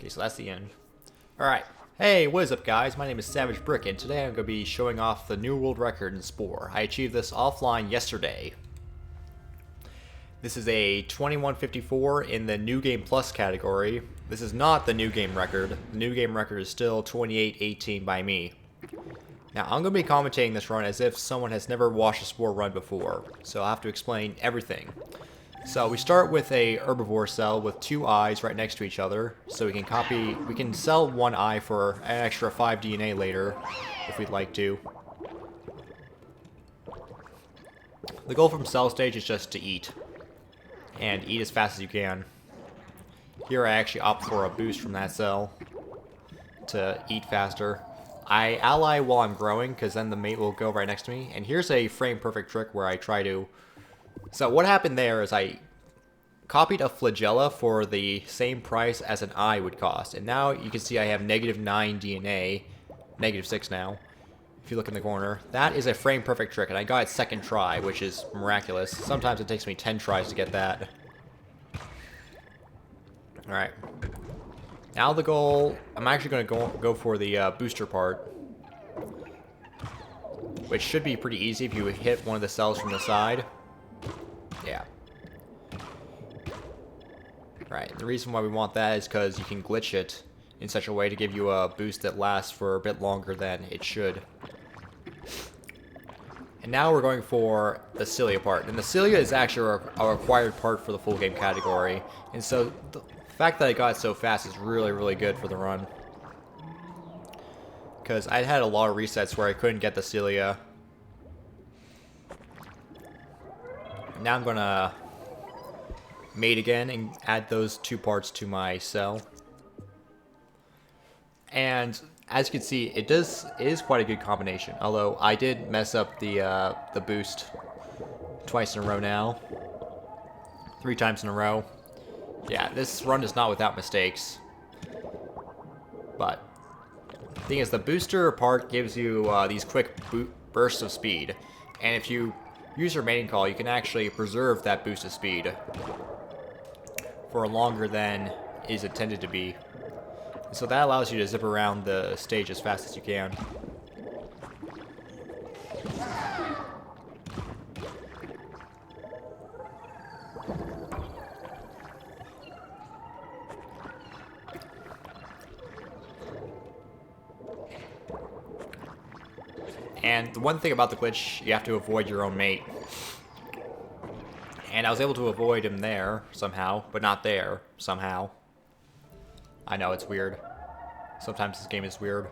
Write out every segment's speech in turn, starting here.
Okay, so that's the end. Alright. Hey, what is up guys? My name is Savage Brick, and today I'm going to be showing off the new world record in Spore. I achieved this offline yesterday. This is a 2154 in the New Game Plus category. This is not the new game record. The new game record is still 2818 by me. Now, I'm going to be commentating this run as if someone has never watched a Spore run before, so I'll have to explain everything. So we start with a herbivore cell with two eyes right next to each other, so we can sell one eye for an extra 5 DNA later, if we'd like to. The goal from cell stage is just to eat, and eat as fast as you can. Here I actually opt for a boost from that cell to eat faster. I ally while I'm growing, because then the mate will go right next to me, and here's a frame perfect trick where I try to... So what happened there is I copied a flagella for the same price as an eye would cost. And now you can see I have -9 DNA, -6 now, if you look in the corner. That is a frame perfect trick, and I got it second try, which is miraculous. Sometimes it takes me 10 tries to get that. Alright. Now the goal, I'm actually going to go for the booster part, which should be pretty easy if you hit one of the cells from the side. Yeah. Right, the reason why we want that is because you can glitch it in such a way to give you a boost that lasts for a bit longer than it should. And now we're going for the cilia part. And the cilia is actually a required part for the full game category. And so the fact that I got it so fast is really, really good for the run. Because I had a lot of resets where I couldn't get the cilia. Now I'm gonna mate again and add those two parts to my cell. And as you can see, it is quite a good combination. Although I did mess up the boost twice in a row now, 3 times in a row. Yeah, this run is not without mistakes. But the thing is, the booster part gives you these quick bursts of speed, and if you use your mating call, you can actually preserve that boost of speed for longer than is intended to be. So that allows you to zip around the stage as fast as you can. And the one thing about the glitch, you have to avoid your own mate. And I was able to avoid him there, somehow, but not there, somehow. I know, it's weird. Sometimes this game is weird.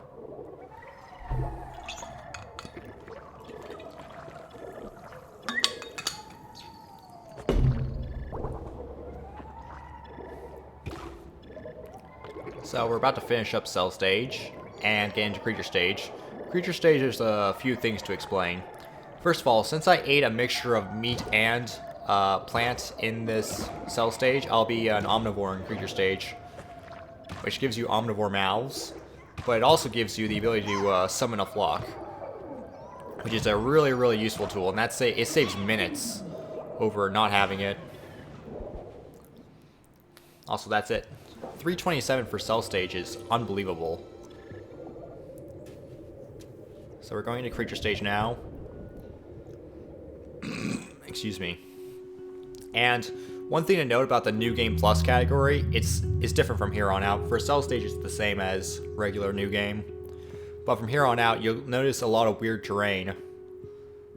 So we're about to finish up cell stage, and get into creature stage. Creature stage, there's a few things to explain. First of all, since I ate a mixture of meat and plant in this cell stage, I'll be an omnivore in creature stage, which gives you omnivore mouths, but it also gives you the ability to summon a flock, which is a really, really useful tool, and it saves minutes over not having it. Also, that's it. 327 for cell stage is unbelievable. So we're going to creature stage now. Excuse me. And one thing to note about the New Game Plus category, it's different from here on out. For cell stage, it's the same as regular New Game. But from here on out, you'll notice a lot of weird terrain.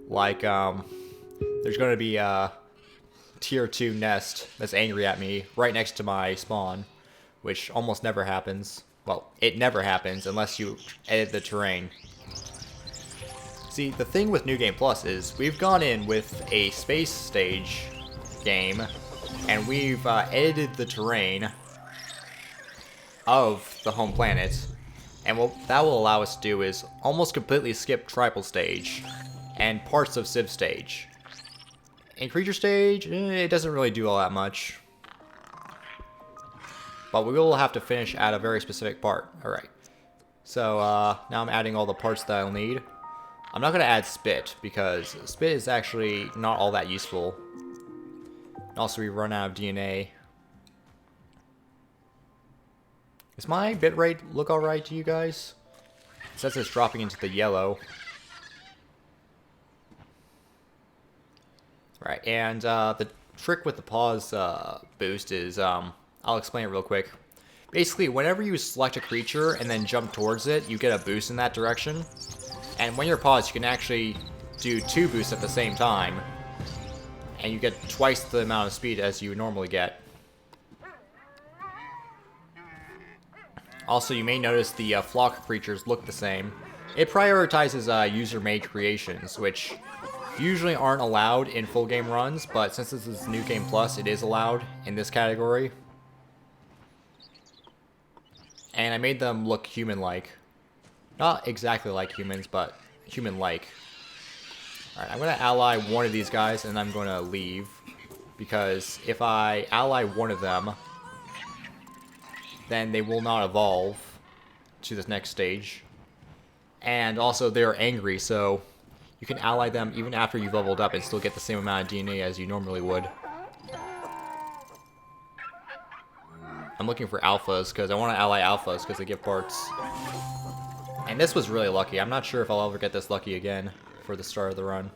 Like, there's going to be a tier 2 nest that's angry at me right next to my spawn, which almost never happens. Well, it never happens unless you edit the terrain. See, the thing with New Game Plus is we've gone in with a space stage game, and we've edited the terrain of the home planet, and what that will allow us to do is almost completely skip tribal stage and parts of civ stage. In creature stage, it doesn't really do all that much, but we will have to finish at a very specific part. Alright, so now I'm adding all the parts that I'll need. I'm not going to add spit, because spit is actually not all that useful. Also, we run out of DNA. Does my bitrate look alright to you guys? It says it's dropping into the yellow. Right, and the trick with the pause boost is, I'll explain it real quick. Basically, whenever you select a creature and then jump towards it, you get a boost in that direction. And when you're paused, you can actually do 2 boosts at the same time. And you get twice the amount of speed as you would normally get. Also, you may notice the flock creatures look the same. It prioritizes user-made creations, which usually aren't allowed in full game runs, but since this is New Game Plus, it is allowed in this category. And I made them look human-like. Not exactly like humans, but human-like. Alright, I'm going to ally one of these guys, and I'm going to leave. Because if I ally one of them, then they will not evolve to this next stage. And also, they're angry, so you can ally them even after you've leveled up and still get the same amount of DNA as you normally would. I'm looking for alphas, because I want to ally alphas, because they give parts. And this was really lucky. I'm not sure if I'll ever get this lucky again for the start of the run.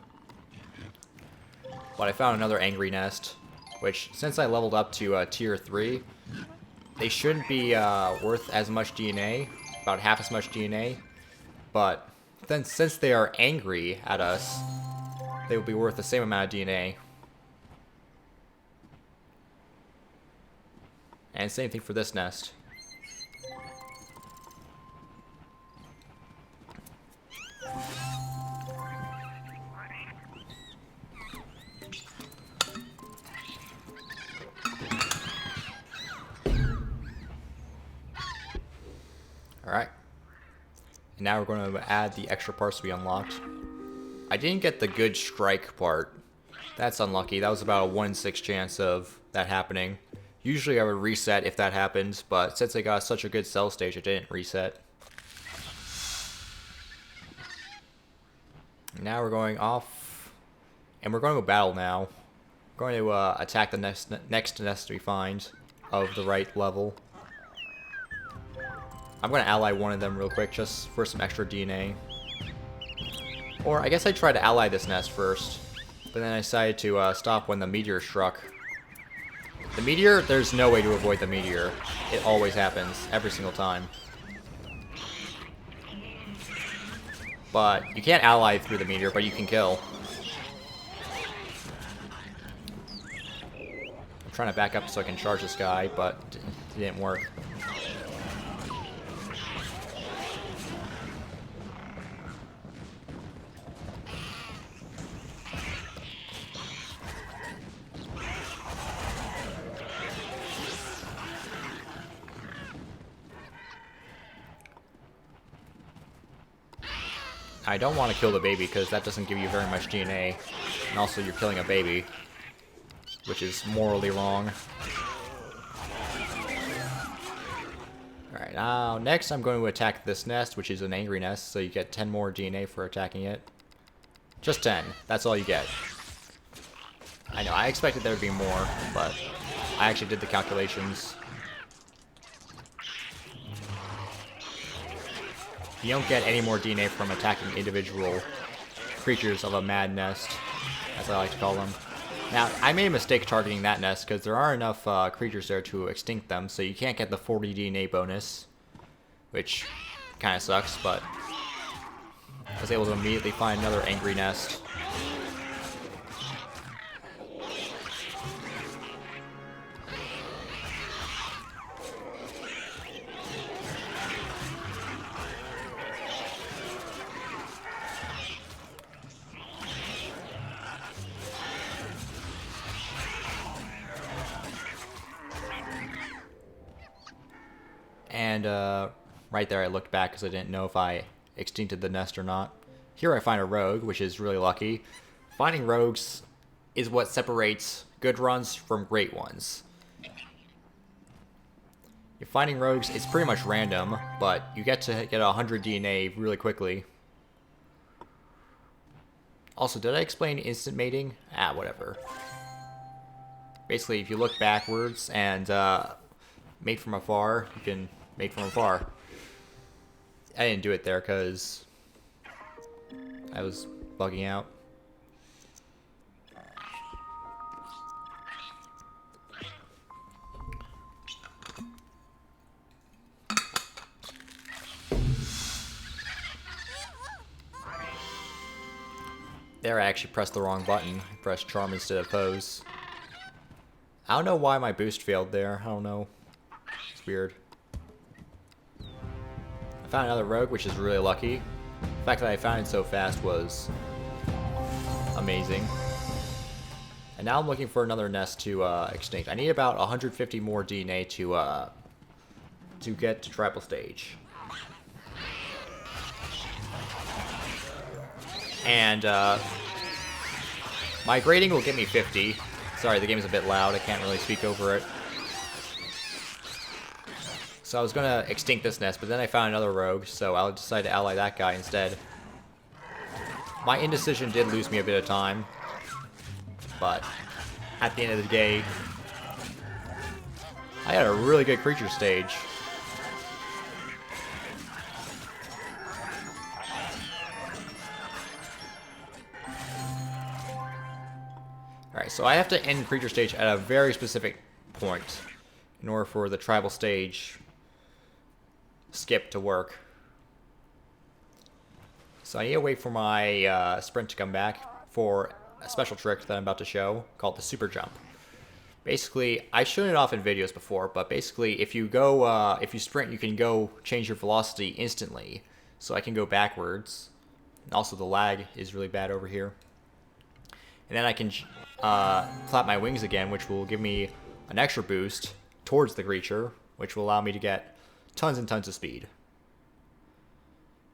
But I found another angry nest, which, since I leveled up to tier 3, they shouldn't be worth as much DNA, about half as much DNA. But then, since they are angry at us, they will be worth the same amount of DNA. And same thing for this nest. Alright. And now we're going to add the extra parts we unlocked. I didn't get the good strike part. That's unlucky. That was about a 1 in 6 chance of that happening. Usually I would reset if that happened, but since I got such a good cell stage, I didn't reset. Now we're going off, and we're going to battle now. We're going to attack the next nest we find of the right level. I'm going to ally one of them real quick, just for some extra DNA. Or I guess I tried to ally this nest first, but then I decided to stop when the meteor struck. The meteor, there's no way to avoid the meteor. It always happens, every single time. But you can't ally through the meteor, but you can kill. I'm trying to back up so I can charge this guy, but it didn't work. I don't want to kill the baby because that doesn't give you very much DNA. And also you're killing a baby, which is morally wrong. Alright, now next I'm going to attack this nest, which is an angry nest, so you get 10 more DNA for attacking it. Just 10. That's all you get. I know, I expected there to be more, but I actually did the calculations. You don't get any more DNA from attacking individual creatures of a mad nest, as I like to call them. Now, I made a mistake targeting that nest because there are enough creatures there to extinct them, so you can't get the 40 DNA bonus, which kind of sucks, but I was able to immediately find another angry nest. And right there I looked back because I didn't know if I extincted the nest or not. Here I find a rogue, which is really lucky. Finding rogues is what separates good runs from great ones. If finding rogues, it's pretty much random, but you get to get 100 DNA really quickly. Also, did I explain instant mating? Ah, whatever. Basically, if you look backwards and mate from afar, you can make from afar. I didn't do it there because I was bugging out. There, I actually pressed the wrong button. I pressed charm instead of pose. I don't know why my boost failed there. I don't know. It's weird. I found another rogue, which is really lucky. The fact that I found it so fast was amazing. And now I'm looking for another nest to extinct. I need about 150 more DNA to get to tribal stage. And my grading will get me 50. Sorry, the game's a bit loud. I can't really speak over it. So I was going to extinct this nest, but then I found another rogue, so I'll decide to ally that guy instead. My indecision did lose me a bit of time, but at the end of the day, I had a really good creature stage. Alright, so I have to end creature stage at a very specific point in order for the tribal stage skip to work. So I need to wait for my sprint to come back for a special trick that I'm about to show called the super jump. Basically, I've shown it off in videos before, but basically if you go, if you sprint, you can go change your velocity instantly. So I can go backwards. And also the lag is really bad over here. And then I can clap my wings again, which will give me an extra boost towards the creature, which will allow me to get tons and tons of speed.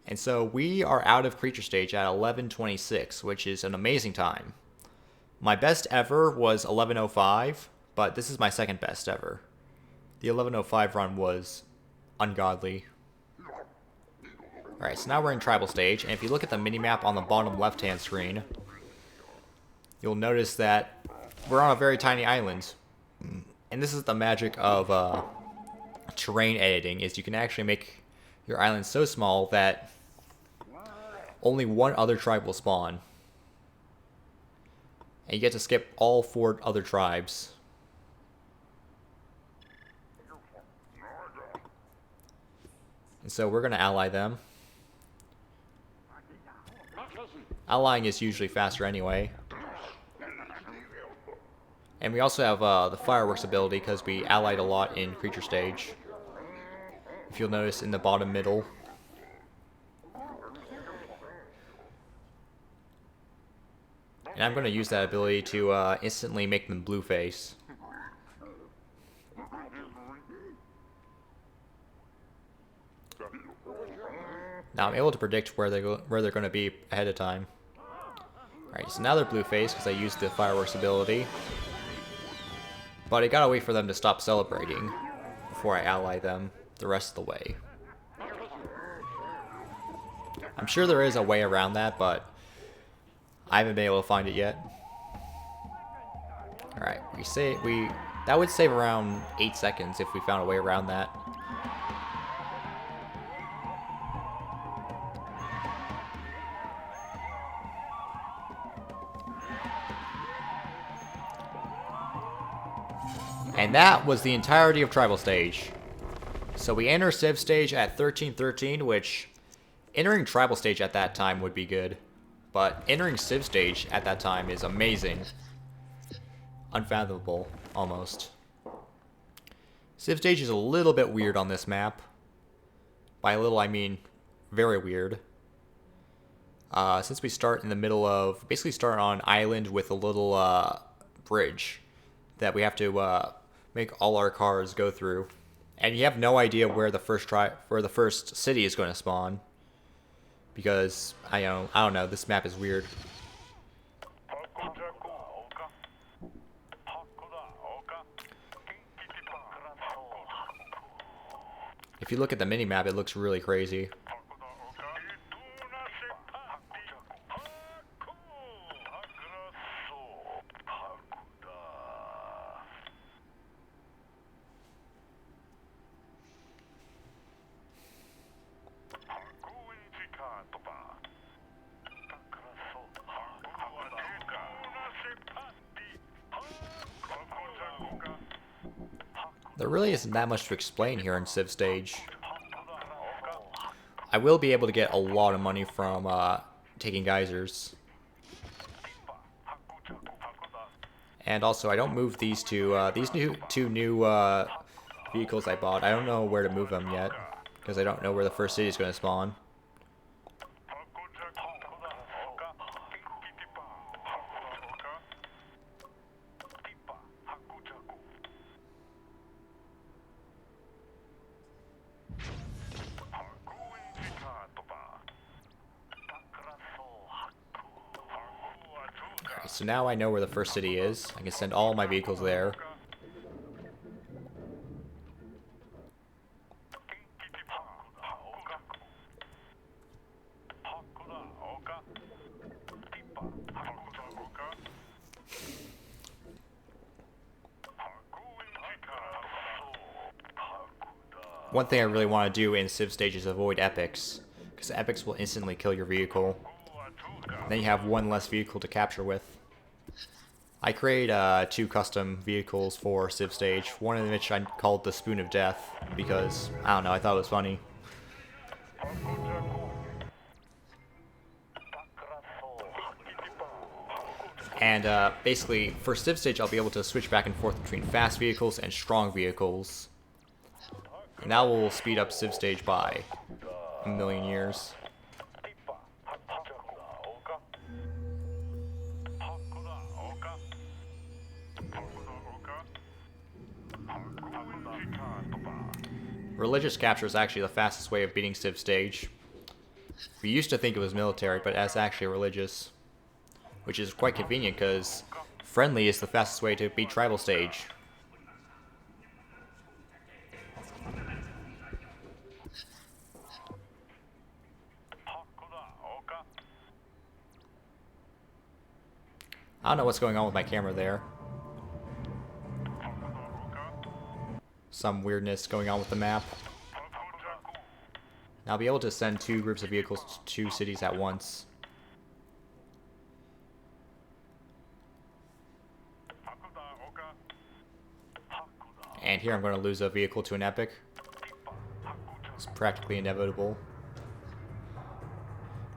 And so we are out of creature stage at 11:26, which is an amazing time. My best ever was 11:05, but this is my second best ever. The 11:05 run was ungodly. Alright, so now we're in tribal stage, and if you look at the minimap on the bottom left-hand screen, you'll notice that we're on a very tiny island. And this is the magic of terrain editing, is you can actually make your island so small that only one other tribe will spawn. And you get to skip all 4 other tribes. And so we're going to ally them. Allying is usually faster anyway. And we also have the fireworks ability because we allied a lot in creature stage. If you'll notice in the bottom middle. And I'm going to use that ability to instantly make them blue face. Now I'm able to predict where they're going to be ahead of time. Alright, so now they're blue face because I used the fireworks ability. But I gotta wait for them to stop celebrating before I ally them the rest of the way. I'm sure there is a way around that, but I haven't been able to find it yet. Alright, that would save around 8 seconds if we found a way around that. And that was the entirety of tribal stage. So we enter civ stage at 13:13, which entering tribal stage at that time would be good. But entering civ stage at that time is amazing. Unfathomable, almost. Civ stage is a little bit weird on this map. By little, I mean very weird. Since we start in the middle of, basically start on an island with a little bridge that we have to make all our cars go through, and you have no idea where the first city is going to spawn, because I don't know. This map is weird. If you look at the mini-map, it looks really crazy. There really isn't that much to explain here in Civ Stage. I will be able to get a lot of money from taking geysers. And also, I don't move these two new vehicles I bought. I don't know where to move them yet, because I don't know where the first city is going to spawn. So now I know where the first city is. I can send all my vehicles there. One thing I really want to do in Civ Stage is avoid epics, because epics will instantly kill your vehicle. Then you have one less vehicle to capture with. I create 2 custom vehicles for Civ Stage, one of which I called the Spoon of Death, because, I don't know, I thought it was funny. And basically, for Civ Stage, I'll be able to switch back and forth between fast vehicles and strong vehicles. And that will speed up Civ Stage by a million years. Religious capture is actually the fastest way of beating Civ Stage. We used to think it was military, but that's actually religious. Which is quite convenient, because friendly is the fastest way to beat Tribal Stage. I don't know what's going on with my camera there. Some weirdness going on with the map. Now I'll be able to send 2 groups of vehicles to 2 cities at once. And here I'm going to lose a vehicle to an epic. It's practically inevitable.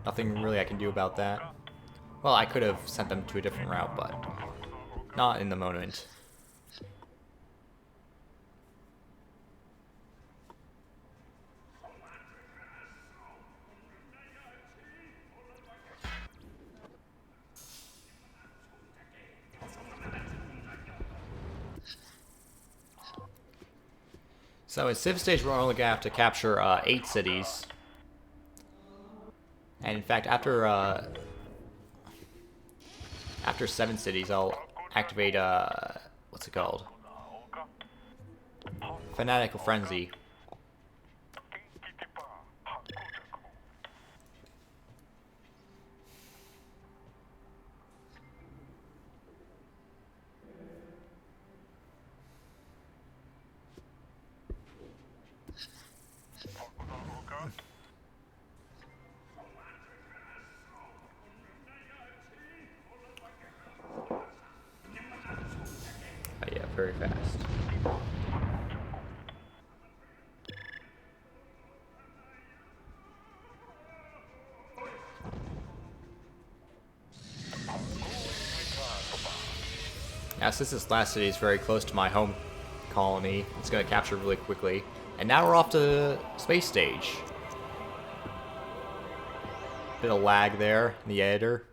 Nothing really I can do about that. Well, I could have sent them to a different route, but not in the moment. So in Civ Stage, we're only going to have to capture 8 cities. And in fact, after 7 cities, I'll activate, what's it called? Fanatical Frenzy. Oh yeah, very fast. Now, since this last city is very close to my home colony, it's going to capture really quickly. And now we're off to Space Stage. Bit of lag there in the editor.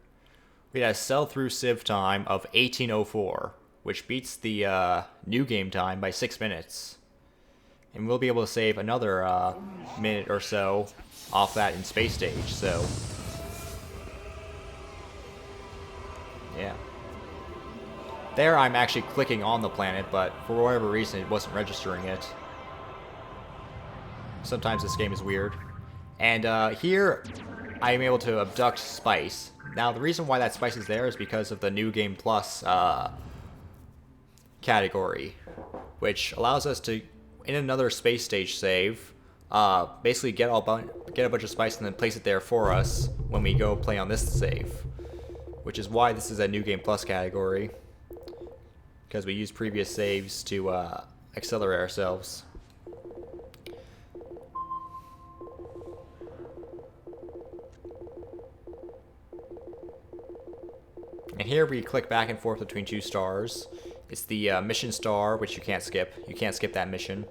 We had a sell-through Civ time of 1804, which beats the new game time by 6 minutes. And we'll be able to save another minute or so off that in Space Stage, so... yeah. There I'm actually clicking on the planet, but for whatever reason it wasn't registering it. Sometimes this game is weird. And here I am able to abduct Spice. Now the reason why that Spice is there is because of the New Game Plus category, which allows us to, in another Space Stage save, basically get a bunch of Spice and then place it there for us when we go play on this save. Which is why this is a New Game Plus category. Because we used previous saves to accelerate ourselves. And here we click back and forth between two stars. It's the mission star, which you can't skip. You can't skip that mission.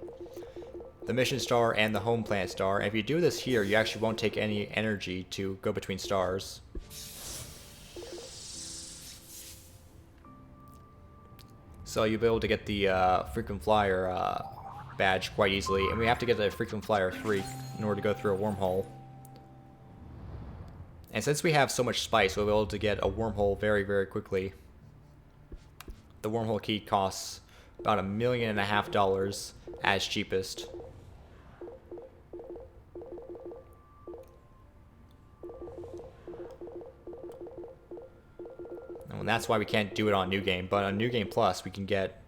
The mission star and the home planet star. And if you do this here, you actually won't take any energy to go between stars. So you'll be able to get the frequent flyer badge quite easily. And we have to get the frequent flyer 3 in order to go through a wormhole. And since we have so much spice, we'll be able to get a wormhole very, very quickly. The wormhole key costs about $1.5 million as cheapest. And that's why we can't do it on New Game, but on New Game Plus we can get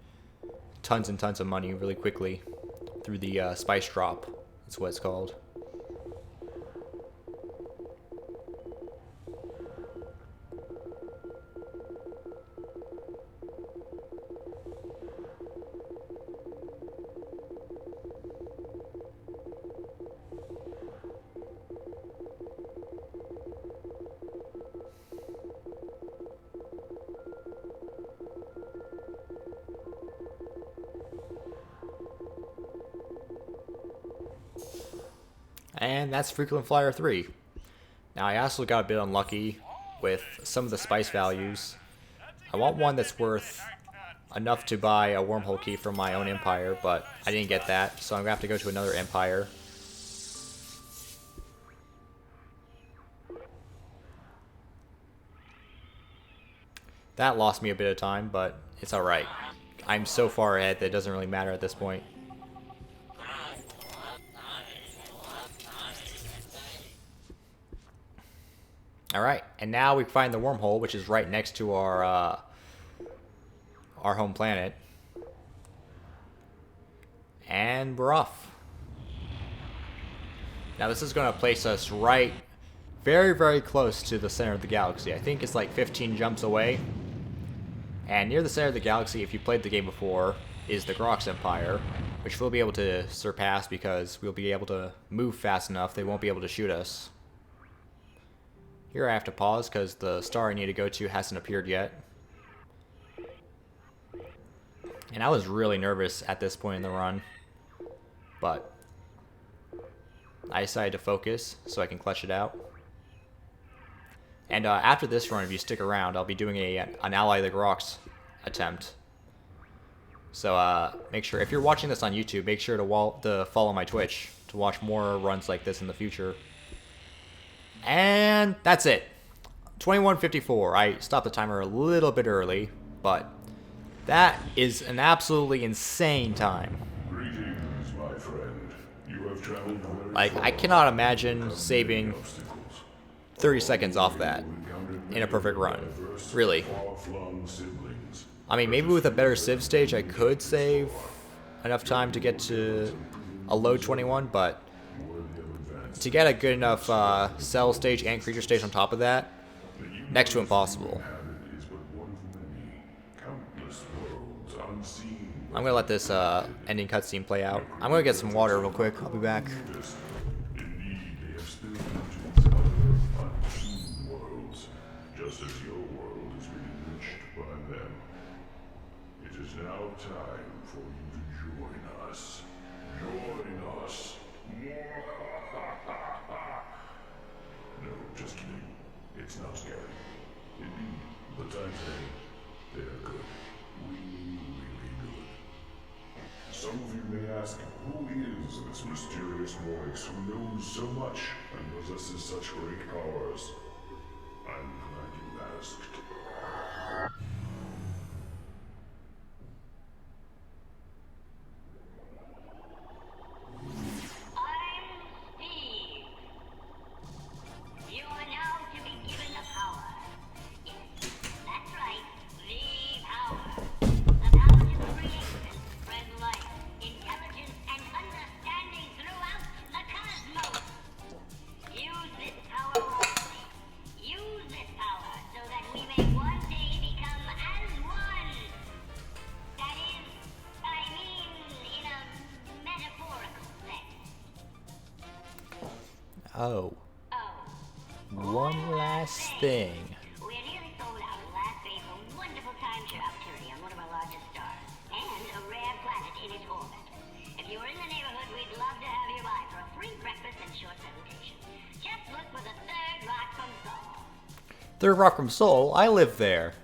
tons and tons of money really quickly through the spice drop. That's what it's called. And that's Frequent Flyer 3. Now I also got a bit unlucky with some of the spice values. I want one that's worth enough to buy a wormhole key from my own empire, but I didn't get that, so I'm going to have to go to another empire. That lost me a bit of time, but it's alright. I'm so far ahead that it doesn't really matter at this point. Alright, and now we find the wormhole, which is right next to our home planet. And we're off. Now this is going to place us right, very, very close to the center of the galaxy. I think it's like 15 jumps away. And near the center of the galaxy, if you played the game before, is the Grox Empire, which we'll be able to surpass because we'll be able to move fast enough. They won't be able to shoot us. Here I have to pause because the star I need to go to hasn't appeared yet. And I was really nervous at this point in the run, but I decided to focus so I can clutch it out. And after this run, if you stick around, I'll be doing an Ally the Grox attempt. So make sure, if you're watching this on YouTube, make sure to follow my Twitch to watch more runs like this in the future. And that's it. 21:54. I stopped the timer a little bit early, but that is an absolutely insane time. Greetings, my friend. You have traveled very Like, I cannot imagine saving 30 seconds off that in a perfect run. Really. I mean, maybe with a better Civ stage I could save enough time to get to a low 21, but to get a good enough cell stage and creature stage on top of that, next to impossible. I'm gonna let this ending cutscene play out. I'm gonna get some water real quick. I'll be back. Just as your world is being enriched by them. It is now time for you to join us. Join us. No, just kidding. It's not scary. Indeed, the times they're good. Really good. Some of you may ask, who is this mysterious voice who knows so much and possesses such great powers? I'm glad you asked. Use this power so that we Oh. Oh. One last thing. We're nearly sold out of the last phase of a wonderful timeshare opportunity on one of our largest stars, and a rare planet in its orbit. If you're in the neighborhood, we'd love to have you by for a free breakfast and short presentation. Just look for the third rock from Sol. Third Rock from Seoul? I live there.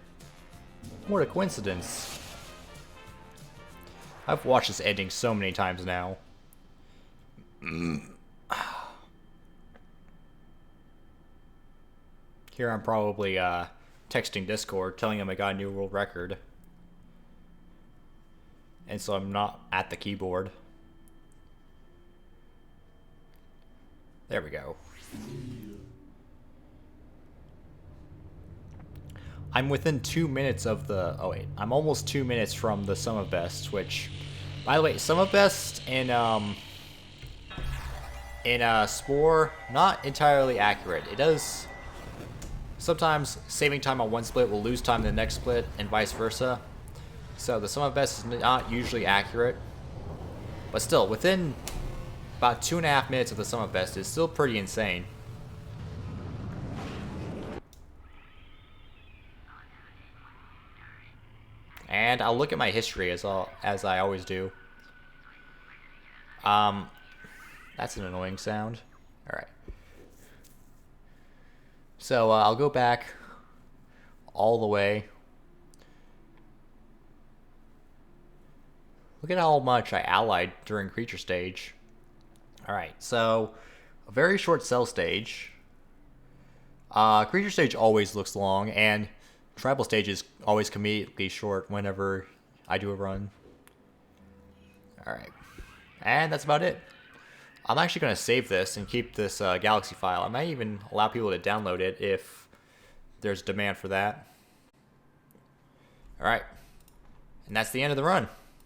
What a coincidence. I've watched this ending so many times now. Here I'm probably texting Discord telling him I got a new world record. And so I'm not at the keyboard. There we go. I'm within 2 minutes of the... Oh wait, I'm almost 2 minutes from the Sum of Best, which... By the way, Sum of Best in Spore, not entirely accurate. It does... Sometimes saving time on one split will lose time in the next split, and vice versa. So the Sum of Best is not usually accurate. But still, within about 2.5 minutes of the Sum of Best is still pretty insane. And I'll look at my history as I always do. That's an annoying sound. All right. So I'll go back all the way. Look at how much I allied during creature stage. All right, so a very short cell stage. Creature stage always looks long, and tribal stage is always conveniently short whenever I do a run. Alright. And that's about it. I'm actually going to save this and keep this Galaxy file. I might even allow people to download it if there's demand for that. Alright. And that's the end of the run.